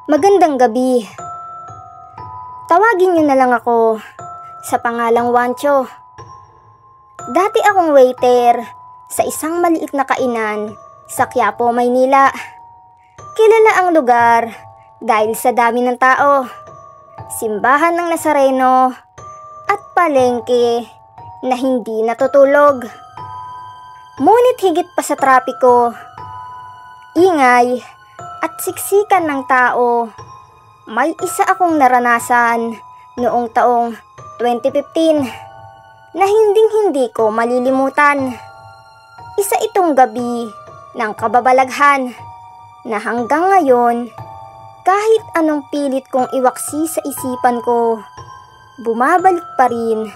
Magandang gabi. Tawagin niyo na lang ako sa pangalang Wancho. Dati akong waiter sa isang maliit na kainan sa Quiapo, Maynila. Kilala ang lugar dahil sa dami ng tao, simbahan ng Nazareno at palengke na hindi natutulog. Ngunit higit pa sa trapiko, ingay at siksikan ng tao, may isa akong naranasan noong taong 2015 na hinding-hindi ko malilimutan. Isa itong gabi ng kababalaghan na hanggang ngayon, kahit anong pilit kong iwaksi sa isipan ko, bumabalik pa rin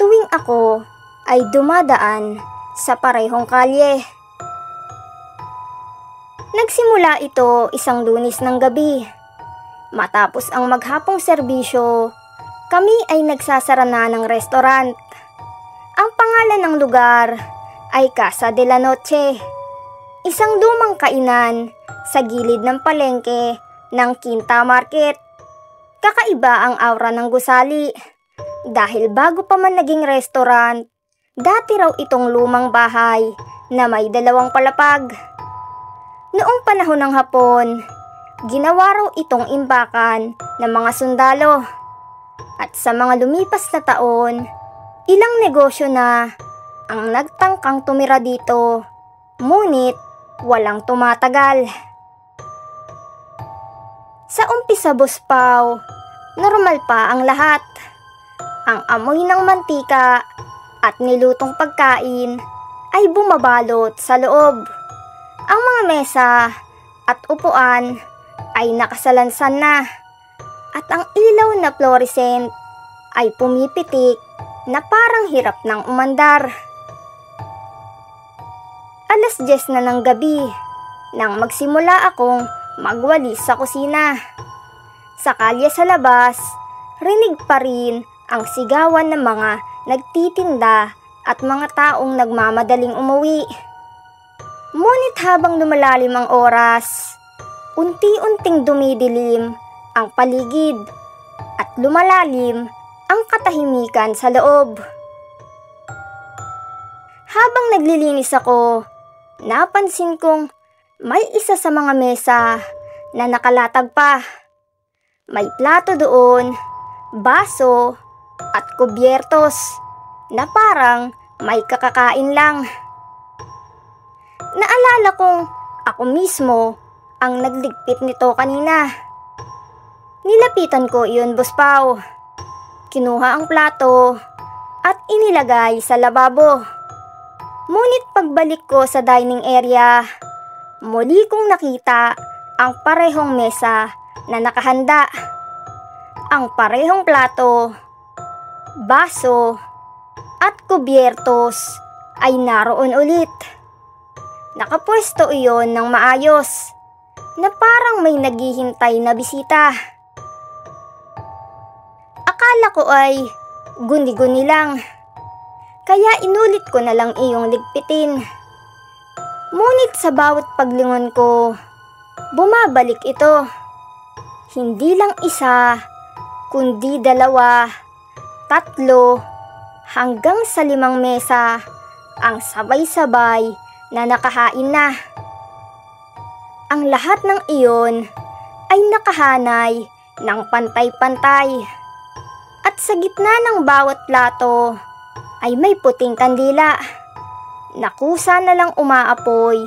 tuwing ako ay dumadaan sa parehong kalye. Nagsimula ito isang Lunes ng gabi. Matapos ang maghapong serbisyo, kami ay nagsasara na ng restaurant. Ang pangalan ng lugar ay Casa de la Noche, isang lumang kainan sa gilid ng palengke ng Quinta Market. Kakaiba ang aura ng gusali dahil bago pa man naging restaurant, dati raw itong lumang bahay na may 2 palapag. Noong panahon ng Hapon, ginawa raw itong imbakan ng mga sundalo. At sa mga lumipas na taon, ilang negosyo na ang nagtangkang tumira dito, ngunit walang tumatagal. Sa umpisa, Boss Pao, normal pa ang lahat. Ang amoy ng mantika at nilutong pagkain ay bumabalot sa loob. Ang mga mesa at upuan ay nakasalansan na at ang ilaw na fluorescent ay pumipitik na parang hirap ng umandar. 10:00 na ng gabi nang magsimula akong magwalis sa kusina. Sa kalye sa labas, rinig pa rin ang sigawan ng mga nagtitinda at mga taong nagmamadaling umuwi. Ngunit habang lumalalim ang oras, unti-unting dumidilim ang paligid at lumalalim ang katahimikan sa loob. Habang naglilinis ako, napansin kong may isa sa mga mesa na nakalatag pa. May plato doon, baso at kubyertos na parang may kakakain lang. Naalala kong ako mismo ang nagligpit nito kanina. Nilapitan ko iyon, Boss Pao. Kinuha ang plato at inilagay sa lababo. Ngunit pagbalik ko sa dining area, muli kong nakita ang parehong mesa na nakahanda. Ang parehong plato, baso at kubyertos ay naroon ulit. Nakapwesto iyon ng maayos na parang may naghihintay na bisita. Akala ko ay guni-guni lang, kaya inulit ko na lang iyong ligpitin. Ngunit sa bawat paglingon ko, bumabalik ito. Hindi lang isa, kundi 2, 3, hanggang sa 5 mesa ang sabay-sabay na nakahain na. Ang lahat ng iyon ay nakahanay ng pantay-pantay. At sa gitna ng bawat plato ay may puting kandila na kusa na lang umaapoy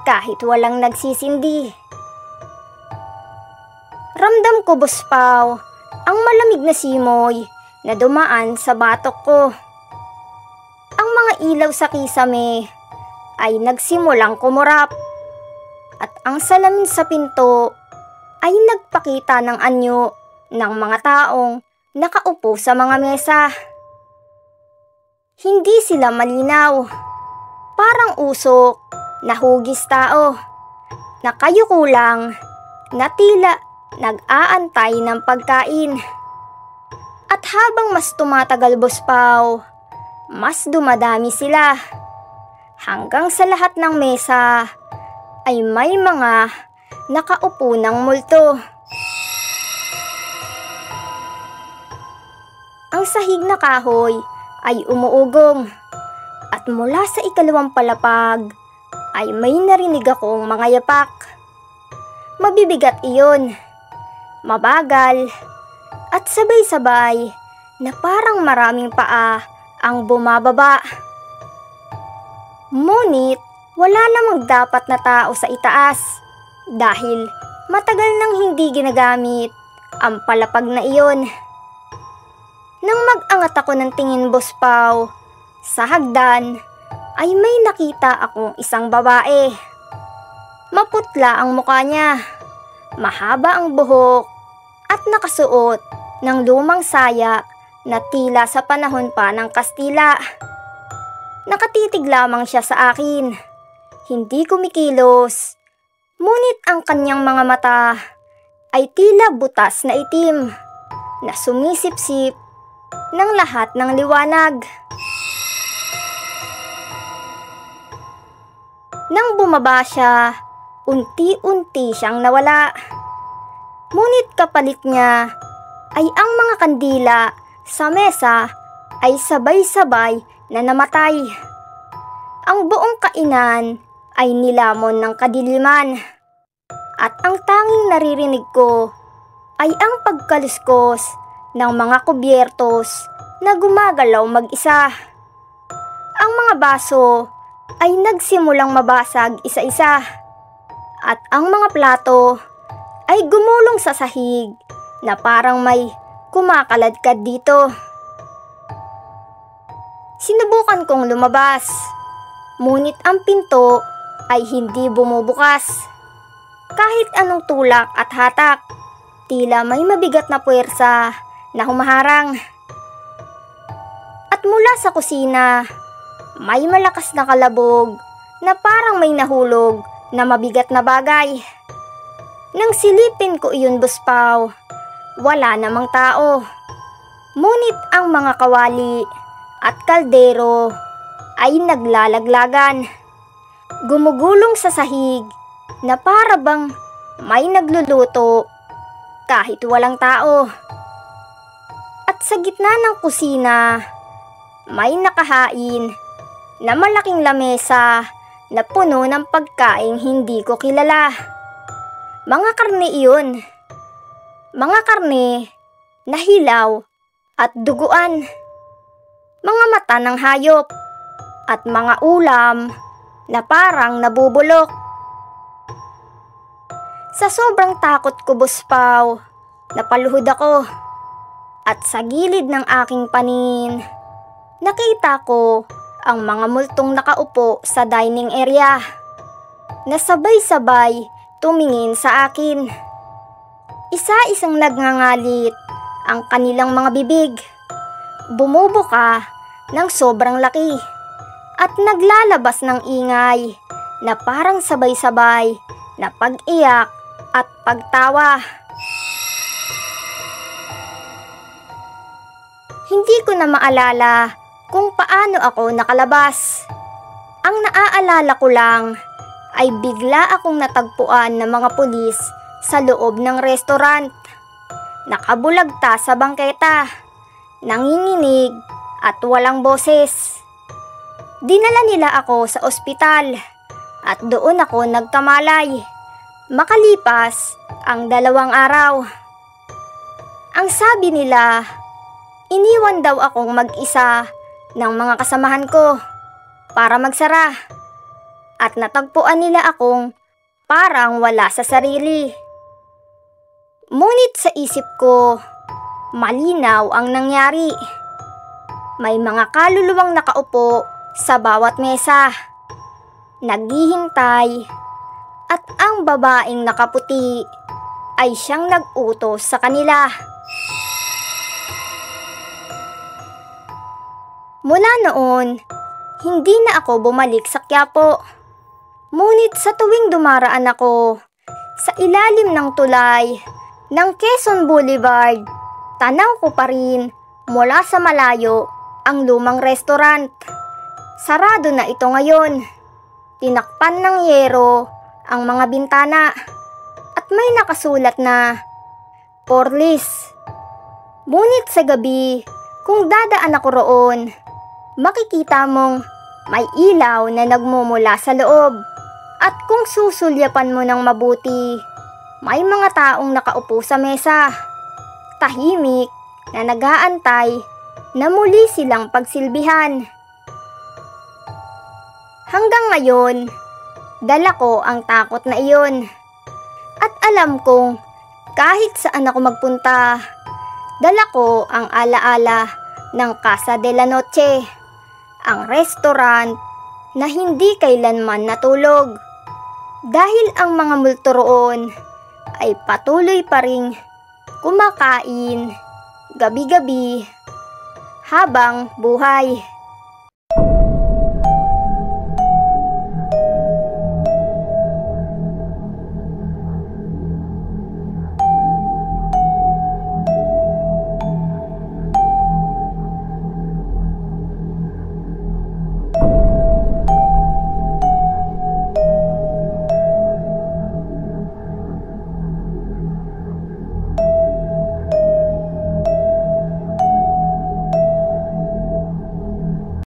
kahit walang nagsisindi. Ramdam ko, Boss Pao, ang malamig na simoy na dumaan sa batok ko. Ang mga ilaw sa kisame ay nagsimulang kumurap at ang salamin sa pinto ay nagpakita ng anyo ng mga taong nakaupo sa mga mesa. Hindi sila malinaw, parang usok na hugis tao na kayukulang na tila nag-aantay ng pagkain. At habang mas tumatagal, Boss Pao, mas dumadami sila. Hanggang sa lahat ng mesa ay may mga nakaupo ng multo. ang sahig na kahoy ay umuugong. At mula sa ikalawang palapag ay may narinig akong mga yapak. Mabibigat iyon, mabagal, at sabay-sabay na parang maraming paa ang bumababa. Ngunit wala namang dapat na tao sa itaas dahil matagal nang hindi ginagamit ang palapag na iyon. Nang mag-angat ako ng tingin, Boss Pao, sa hagdan ay may nakita akong isang babae. Maputla ang mukha niya, mahaba ang buhok at nakasuot ng lumang saya na tila sa panahon pa ng Kastila. Nakatitig lamang siya sa akin, hindi kumikilos, ngunit ang kanyang mga mata ay tila butas na itim na sumisipsip ng lahat ng liwanag. Nang bumaba siya, unti-unti siyang nawala. Ngunit kapalit niya ay ang mga kandila sa mesa ay sabay-sabay na namatay. Ang buong kainan ay nilamon ng kadiliman. At ang tanging naririnig ko ay ang pagkaluskos ng mga kubyertos na gumagalaw mag-isa. Ang mga baso ay nagsimulang mabasag isa-isa. At ang mga plato ay gumulong sa sahig na parang may kumakaladkad dito. Sinubukan kong lumabas, ngunit ang pinto ay hindi bumubukas. Kahit anong tulak at hatak, tila may mabigat na puwersa na humaharang. At mula sa kusina, may malakas na kalabog na parang may nahulog na mabigat na bagay. Nang silipin ko iyon, Boss Pao, wala namang tao. Ngunit ang mga kawali at kaldero ay naglalaglagan, gumugulong sa sahig na para bang may nagluluto kahit walang tao. At sa gitna ng kusina, may nakahain na malaking lamesa na puno ng pagkaing hindi ko kilala. Mga karne iyon. Mga karne na hilaw at duguan. Mga mata ng hayop at mga ulam na parang nabubulok. Sa sobrang takot ko, Boss Pao, napaluhod ako. At sa gilid ng aking paningin, nakita ko ang mga multong nakaupo sa dining area na sabay-sabay tumingin sa akin. Isa-isang nagngangalit ang kanilang mga bibig, bumubuka ng sobrang laki at naglalabas ng ingay na parang sabay-sabay na pag-iyak at pagtawa. Hindi ko na maalala kung paano ako nakalabas. Ang naaalala ko lang ay bigla akong natagpuan ng mga pulis sa loob ng restaurant. Nakabulagta sa bangketa, nanginginig at walang boses. Dinala nila ako sa ospital at doon ako nagkamalay. Makalipas ang 2 araw. Ang sabi nila, iniwan daw akong mag-isa ng mga kasamahan ko para magsara at natagpuan nila akong parang wala sa sarili. Ngunit sa isip ko, malinaw ang nangyari. May mga kaluluwang nakaupo sa bawat mesa, naghihintay, at ang babaeng nakaputi ay siyang nag-utos sa kanila. Mula noon, hindi na ako bumalik sa Quiapo. Ngunit sa tuwing dumaraan ako sa ilalim ng tulay ng Quezon Boulevard, tanaw ko pa rin mula sa malayo ang lumang restaurant. Sarado na ito ngayon. Tinakpan ng yero ang mga bintana at may nakasulat na "Porlis". Ngunit sa gabi, Kung dadaan ako roon, makikita mong may ilaw na nagmumula sa loob. At kung susulyapan mo ng mabuti, may mga taong nakaupo sa mesa, tahimik na nag-aantay na muli silang pagsilbihan. Hanggang ngayon, dala ko ang takot na iyon. At alam kong kahit saan ako magpunta, dala ko ang alaala ng Casa de la Noche, ang restaurant na hindi kailanman natulog. Dahil ang mga multo roon ay patuloy pa ring kumakain gabi-gabi habang buhay.